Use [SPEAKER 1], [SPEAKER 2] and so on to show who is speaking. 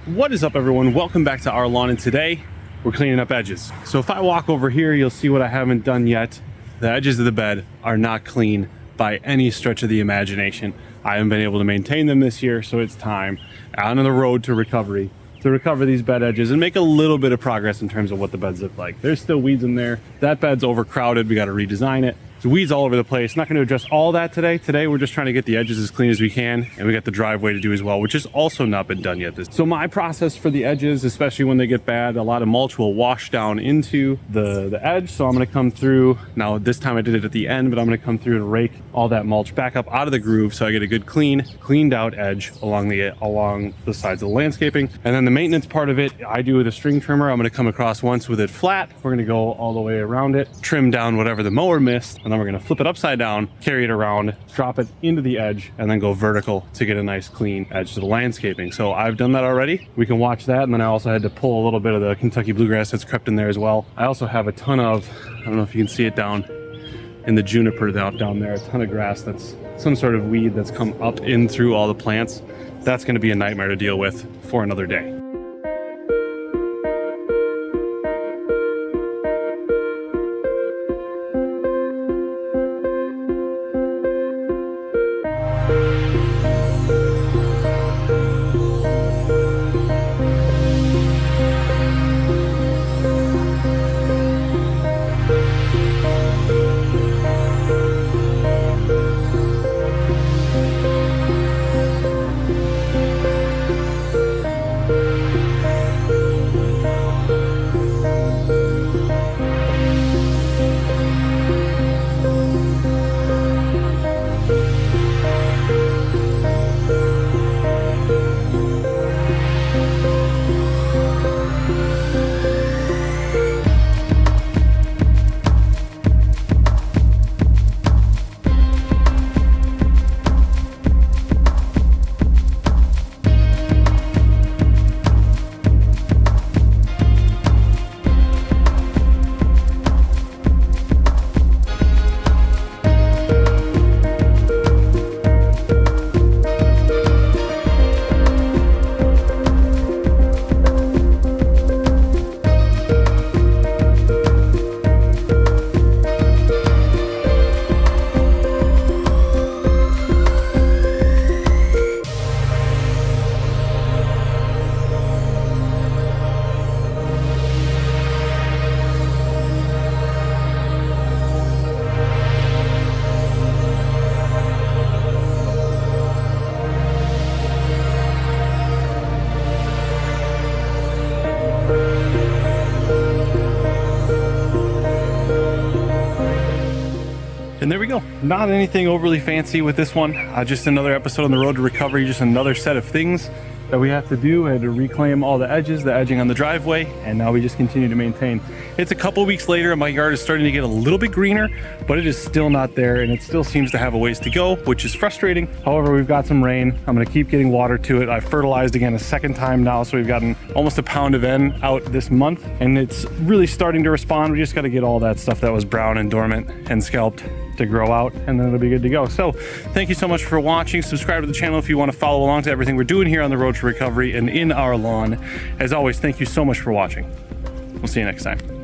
[SPEAKER 1] What is up, everyone? Welcome back to our lawn, and today we're cleaning up edges. So if I walk over here, you'll see what I haven't done yet. The edges of the bed are not clean by any stretch of the imagination. I haven't been able to maintain them this year, so it's time out on the road to recovery to recover these bed edges and make a little bit of progress in terms of what the beds look like. There's still weeds in there. That bed's overcrowded. We got to redesign it. There's weeds all over the place. Not going to address all that today. Today, we're just trying to get the edges as clean as we can, and we got the driveway to do as well, which has also not been done yet. So my process for the edges, especially when they get bad, a lot of mulch will wash down into the edge. So I'm going to come through. Now, this time I did it at the end, but I'm going to come through and rake all that mulch back up out of the groove so I get a good cleaned out edge along the sides of the landscaping. And then the maintenance part of it, I do with a string trimmer. I'm going to come across once with it flat. We're going to go all the way around it, trim down whatever the mower missed, and then we're going to flip it upside down, carry it around, drop it into the edge, and then go vertical to get a nice clean edge to the landscaping. So I've done that already. We can watch that. And then I also had to pull a little bit of the Kentucky bluegrass that's crept in there as well. I also have a ton of, I don't know if you can see it down in the juniper down there, a ton of grass that's some sort of weed that's come up in through all the plants. That's going to be a nightmare to deal with for another day. And there we go. Not anything overly fancy with this one. Just another episode on the road to recovery. Just another set of things that we have to do. I had to reclaim all the edges, the edging on the driveway, and now we just continue to maintain. It's a couple weeks later and my yard is starting to get a little bit greener, but it is still not there, and it still seems to have a ways to go, which is frustrating. However, we've got some rain. I'm going to keep getting water to it. I've fertilized again a second time now, so we've gotten almost a pound of N out this month, and it's really starting to respond. We just got to get all that stuff that was brown and dormant and scalped to grow out, and then it'll be good to go. So thank you so much for watching. Subscribe to the channel if you want to follow along to everything we're doing here on the road to recovery and in our lawn. As always, thank you so much for watching. We'll see you next time.